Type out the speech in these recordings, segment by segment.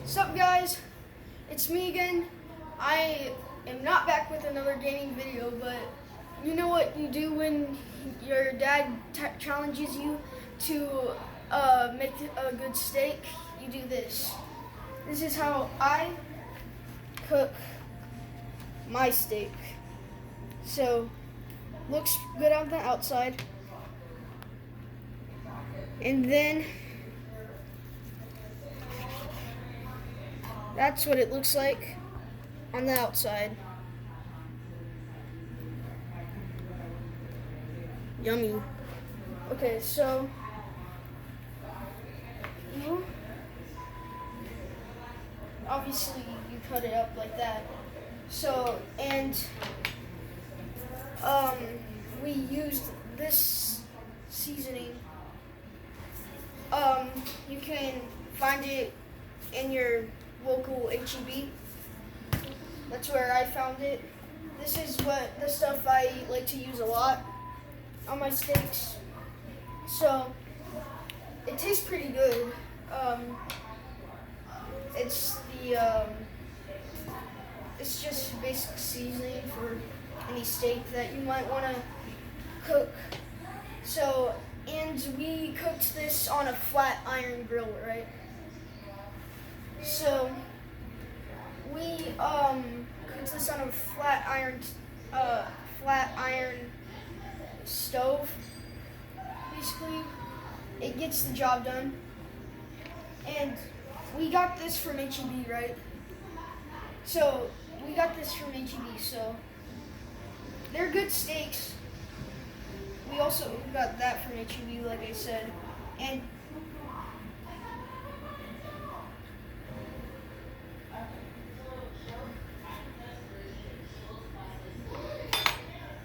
What's up, guys? It's me again. I am not back with another gaming video, but you know what you do when your dad challenges you to make a good steak? You do this. This is how I cook my steak. So, looks good on the outside. And then that's what it looks like on the outside. Yummy. Okay, so you obviously you cut it up like that. So and we used this seasoning. You can find it in your local HEB. That's where I found it. This is what the stuff I like to use a lot on my steaks. So it tastes pretty good. It's just basic seasoning for any steak that you might want to cook. So, and we cooked this on a flat iron grill, right? So we cooked this on a flat iron stove. Basically, it gets the job done. And we got this from HEB, right? So we got this from HEB. So they're good steaks. We also got that from HEB, like I said, and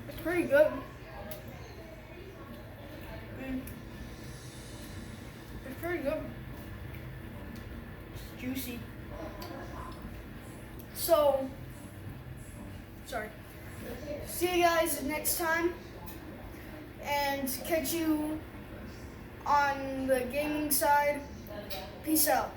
it's pretty good. It's pretty good. It's juicy. So, sorry. See you guys next time, and catch you on the gaming side. Peace out.